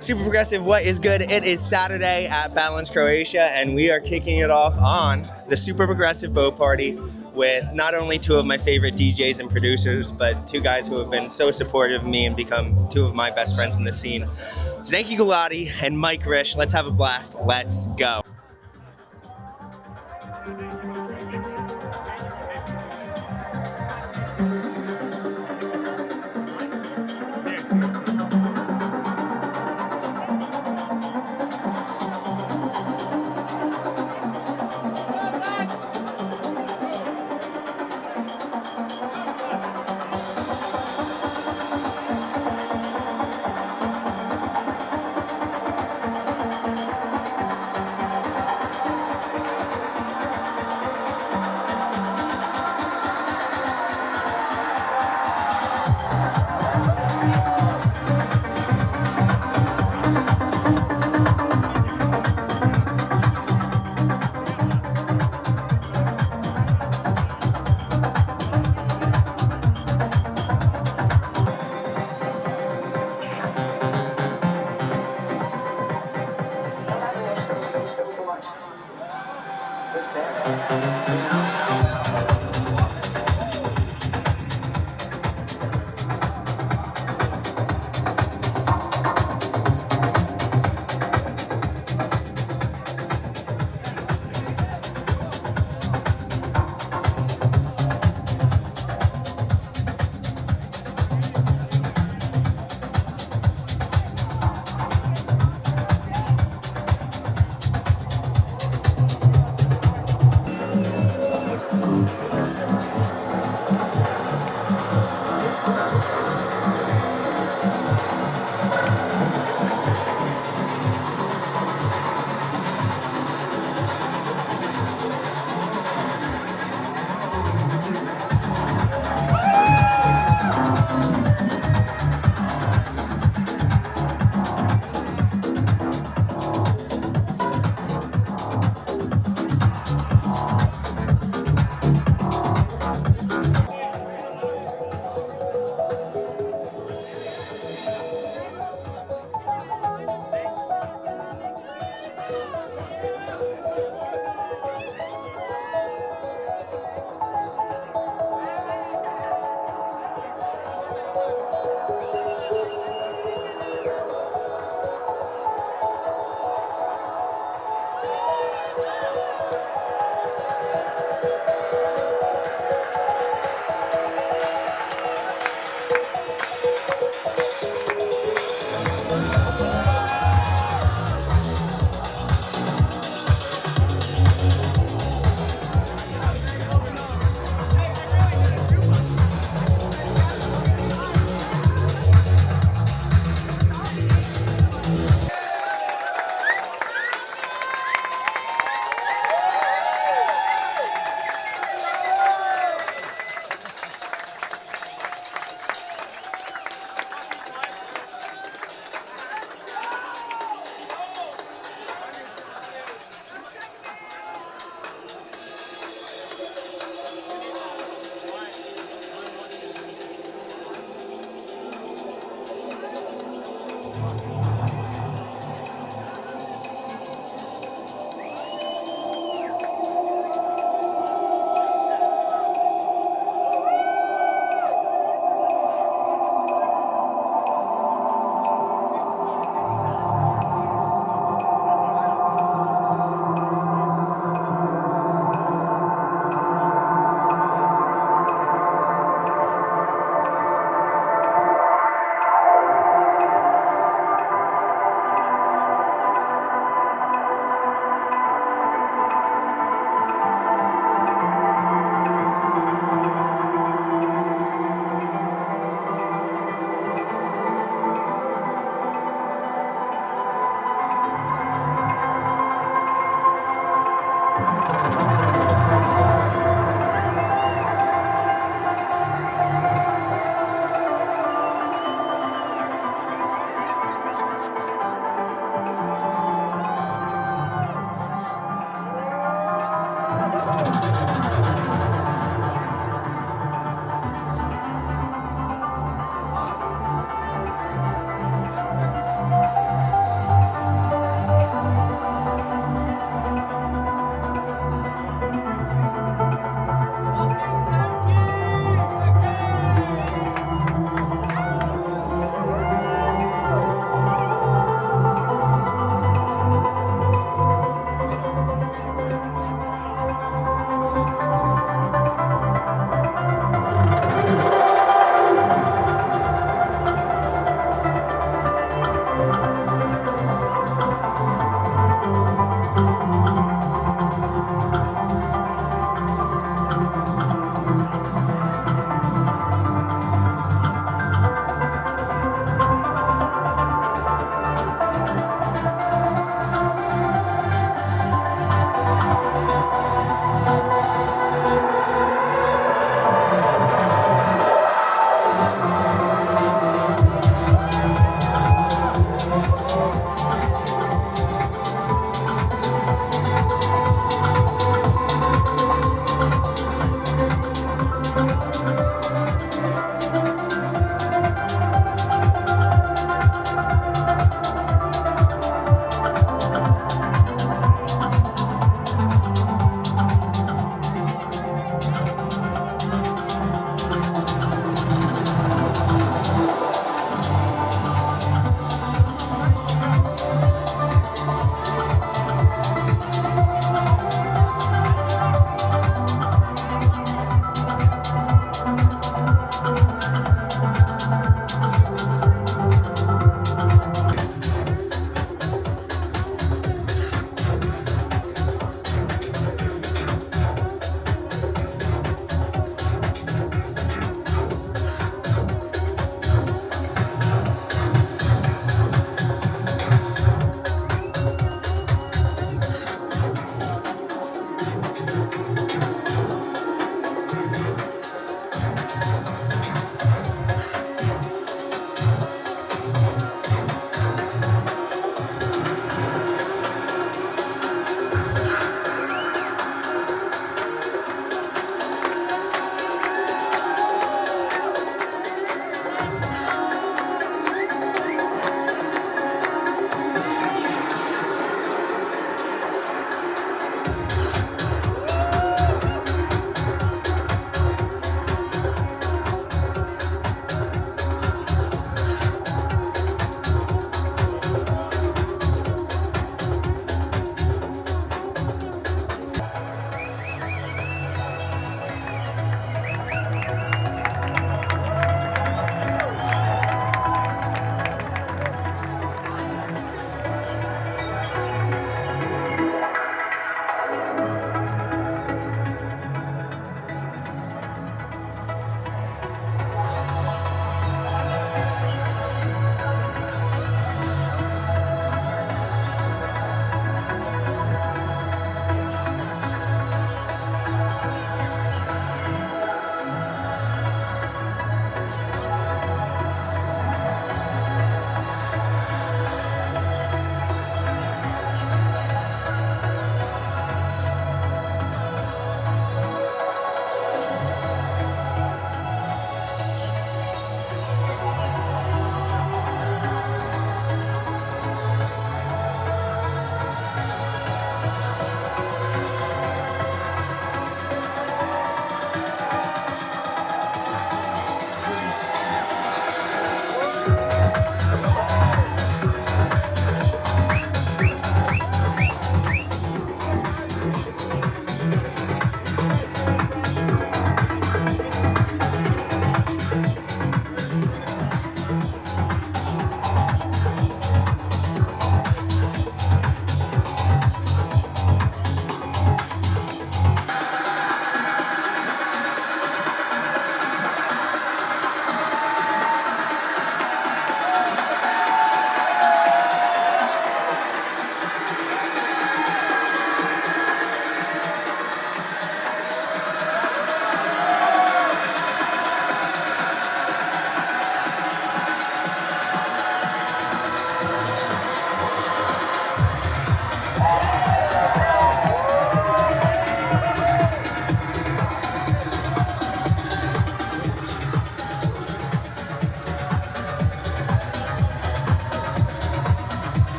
Super Progressive, what is good? It is Saturday at Balance Croatia, and we are kicking it off on the Super Progressive Boat Party with not only two of my favorite DJs and producers, but two guys who have been so supportive of me and become two of my best friends in the scene. Zanki Gulati and Mike Rish. Let's have a blast. Let's go.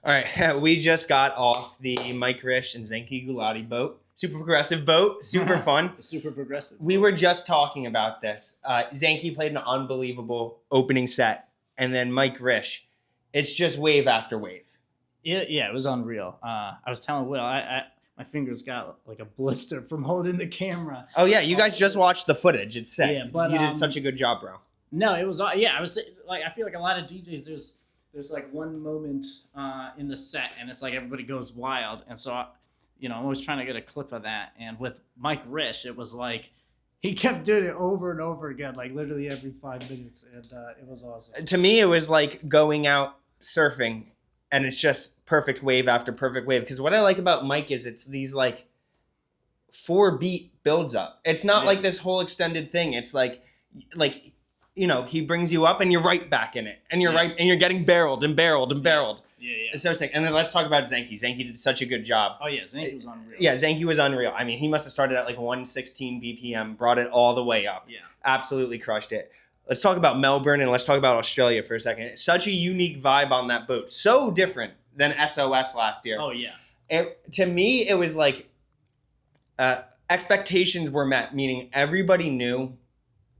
All right, we just got off the Mike Rish and Zanki Gulati boat. Super progressive boat, super fun. Super progressive. We were just talking about this. Zanki played an unbelievable opening set, and then Mike Rish. It's just wave after wave. Yeah, it was unreal. I was telling Will, my fingers got like a blister from holding the camera. Oh yeah, you guys just watched the footage. It's sick. Yeah, but you did such a good job, bro. No, it was I was like, I feel like a lot of DJs, there's like one moment in the set, and it's like everybody goes wild, and so I'm always trying to get a clip of that. And with Mike Rish, it was like he kept doing it over and over again, like literally every 5 minutes, and it was awesome. To me, it was like going out surfing, and it's just perfect wave after perfect wave. Because what I like about Mike is it's these like 4-beat builds up. It's not like this whole extended thing. It's like he brings you up and you're right back in it, and you're right, and you're getting barreled and barreled and barreled. Yeah. It's so sick. And then let's talk about Zanki. Zanki did such a good job. Oh yeah, Zanki was unreal. Yeah, Zanki was unreal. I mean, he must have started at like 116 BPM, brought it all the way up. Yeah. Absolutely crushed it. Let's talk about Melbourne and let's talk about Australia for a second. It's such a unique vibe on that boat. So different than SOS last year. Oh yeah. To me, it was like expectations were met, meaning everybody knew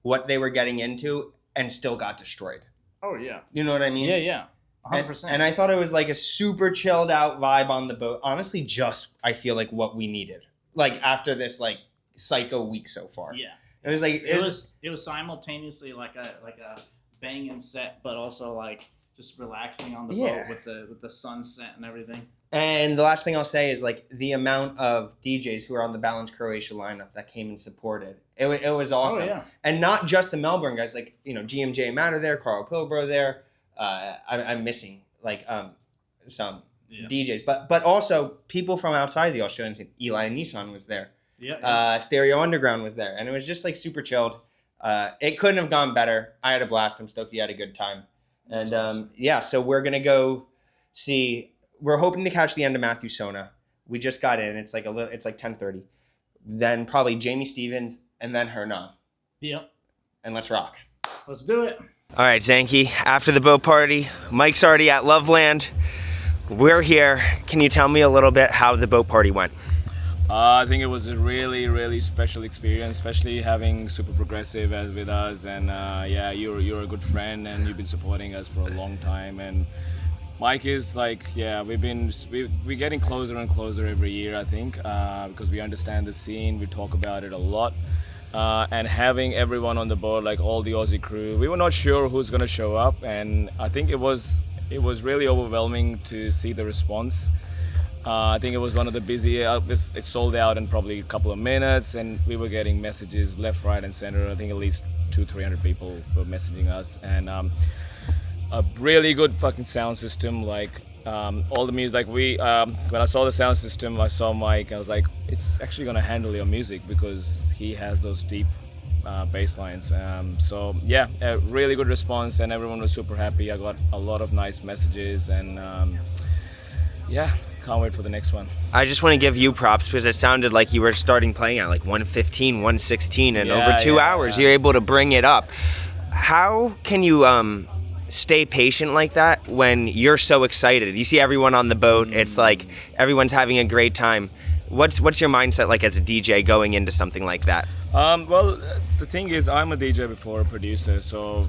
what they were getting into and still got destroyed. Oh yeah. You know what I mean? Yeah. 100%. And I thought it was like a super chilled out vibe on the boat. Honestly, just I feel like what we needed. Like after this like psycho week so far. Yeah. It was like it was simultaneously like a banging set, but also like just relaxing on the boat with the sunset and everything. And the last thing I'll say is like the amount of DJs who are on the Balance Croatia lineup that came and supported. It was awesome. Oh, yeah. And not just the Melbourne guys, like GMJ Matter there, Carl Pilbro there. I'm missing like some DJs, but also people from outside the Australian scene. Eli Nissan was there. Yeah. Stereo Underground was there, and it was just like super chilled. It couldn't have gone better. I had a blast. I'm stoked you had a good time. And awesome. So we're gonna go see. We're hoping to catch the end of Matthew Sona. We just got in. It's like 10:30. Then probably Jamie Stevens, and then Hernan. Yep. And let's rock. Let's do it. All right, Zanki. After the boat party, Mike's already at Loveland. We're here. Can you tell me a little bit how the boat party went? I think it was a really, really special experience, especially having Super Progressive as with us. And you're a good friend, and you've been supporting us for a long time. And Mike is like, we're getting closer and closer every year, I think, because we understand the scene. We talk about it a lot. And having everyone on the board, like all the Aussie crew, we were not sure who's going to show up, and I think it was really overwhelming to see the response. I think it was one of the busiest. It sold out in probably a couple of minutes, and we were getting messages left, right, and center. I think at least 200-300 people were messaging us, and a really good fucking sound system. Like all the music, like when I saw the sound system, I saw Mike. I was like, it's actually gonna handle your music because he has those deep bass lines. A really good response, and everyone was super happy. I got a lot of nice messages, and can't wait for the next one. I just want to give you props because it sounded like you were starting playing at like 1:15, 1:16, and over 2 hours you're able to bring it up. How can you stay patient like that when you're so excited? You see everyone on the boat, it's like everyone's having a great time. What's your mindset like as a DJ going into something like that? Well, the thing is, I'm a DJ before a producer,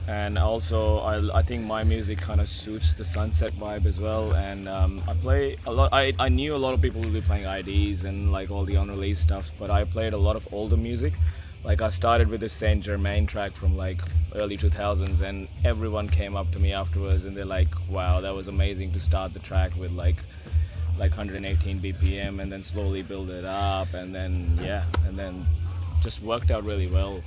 and also I think my music kind of suits the sunset vibe as well. And I play a lot. I knew a lot of people will be playing IDs and like all the unreleased stuff, but I played a lot of older music. Like I started with the Saint Germain track from like early 2000s, and everyone came up to me afterwards and they're like, wow, that was amazing to start the track with like 118 BPM and then slowly build it up, and then just worked out really well.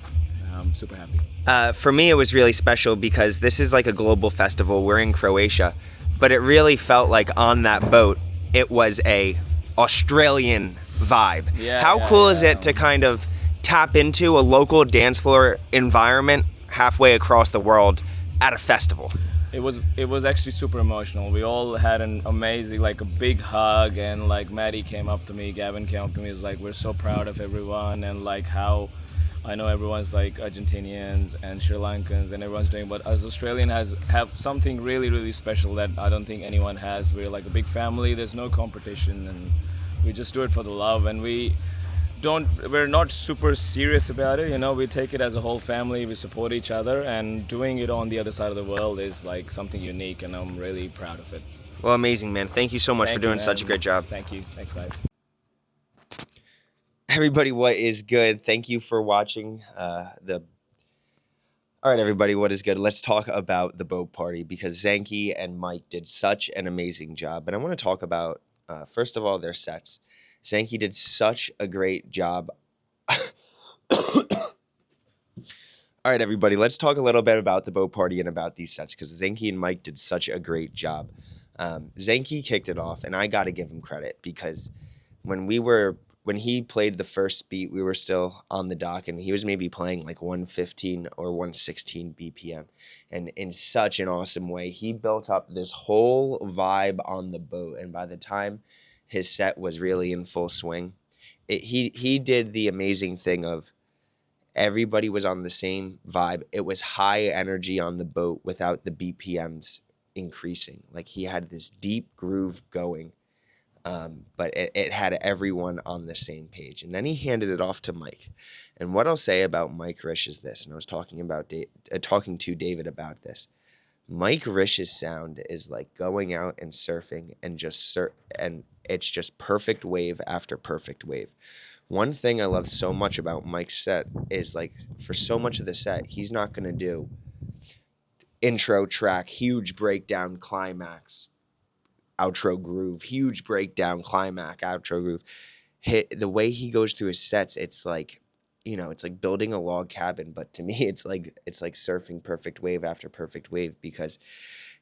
I'm super happy. For me, it was really special because this is like a global festival. We're in Croatia, but it really felt like on that boat, it was a Australian vibe. How cool is it to kind of tap into a local dance floor environment halfway across the world at a festival? It was actually super emotional. We all had an amazing, like a big hug, and like Maddie came up to me, Gavin came up to me, is like, we're so proud of everyone, and like how I know everyone's like Argentinians and Sri Lankans and everyone's doing, but as Australian have something really really special that I don't think anyone has. We're like a big family. There's no competition, and we just do it for the love, and we're not super serious about it, you know. We take it as a whole family. We support each other, and doing it on the other side of the world is like something unique, and I'm really proud of it. Well, amazing, man. Thank you so much Thank for you, doing such a man. great job. Thank you. Thanks, guys. Everybody, what is good? Thank you for watching the. All right, everybody, what is good? Let's talk about the boat party because Zanki and Mike did such an amazing job. And I want to talk about, first of all, their sets. Zanki did such a great job. All right, everybody, let's talk a little bit about the boat party and about these sets because Zanki and Mike did such a great job. Zanki kicked it off, and I got to give him credit because when he played the first beat, we were still on the dock, and he was maybe playing like 115 or 116 BPM. And in such an awesome way, he built up this whole vibe on the boat. And by the time his set was really in full swing, he did the amazing thing of everybody was on the same vibe. It was high energy on the boat without the BPMs increasing. Like he had this deep groove going. But it had everyone on the same page. And then he handed it off to Mike. And what I'll say about Mike Rish is this, and I was talking to David about this. Mike Rish's sound is like going out and surfing and and it's just perfect wave after perfect wave. One thing I love so much about Mike's set is like for so much of the set, he's not going to do intro track, huge breakdown, climax, outro groove, huge breakdown, climax, outro groove. The way he goes through his sets, it's like, you know, it's like building a log cabin, but to me it's like surfing perfect wave after perfect wave because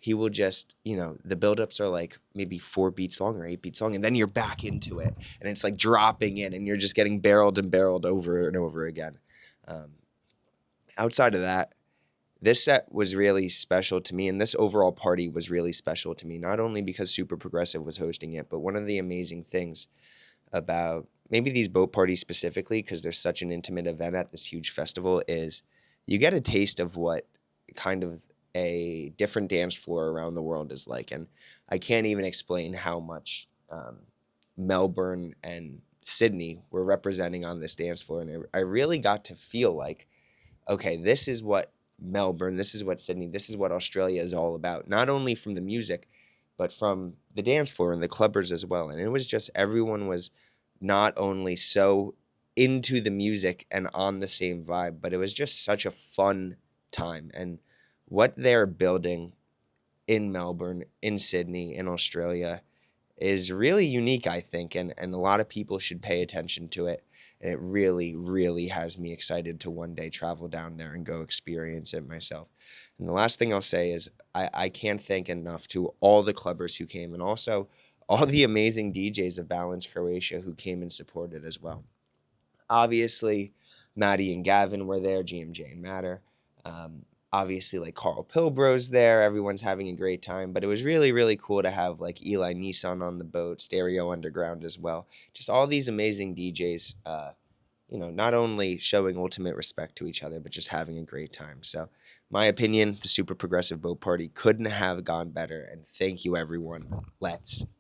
he will just, you know, the buildups are like maybe 4 beats long or 8 beats long, and then you're back into it, and it's like dropping in, and you're just getting barreled and barreled over and over again. Outside of that, this set was really special to me, and this overall party was really special to me, not only because Super Progressive was hosting it, but one of the amazing things about maybe these boat parties specifically, because there's such an intimate event at this huge festival, is you get a taste of what kind of a different dance floor around the world is like. And I can't even explain how much Melbourne and Sydney were representing on this dance floor. And I really got to feel like, okay, this is what Melbourne, this is what Sydney, this is what Australia is all about, not only from the music, but from the dance floor and the clubbers as well. And it was just, everyone was not only so into the music and on the same vibe, but it was just such a fun time. And what they're building in Melbourne, in Sydney, in Australia is really unique, I think, and a lot of people should pay attention to it. And it really, really has me excited to one day travel down there and go experience it myself. And the last thing I'll say is I can't thank enough to all the clubbers who came, and also all the amazing DJs of Balance Croatia who came and supported as well. Obviously, Maddie and Gavin were there, GMJ and Matter. Obviously, like Carl Pilbro's there. Everyone's having a great time. But it was really, really cool to have like Eli Nissan on the boat, Stereo Underground as well. Just all these amazing DJs, not only showing ultimate respect to each other, but just having a great time. So, my opinion, the Super Progressive Boat Party couldn't have gone better. And thank you, everyone. Let's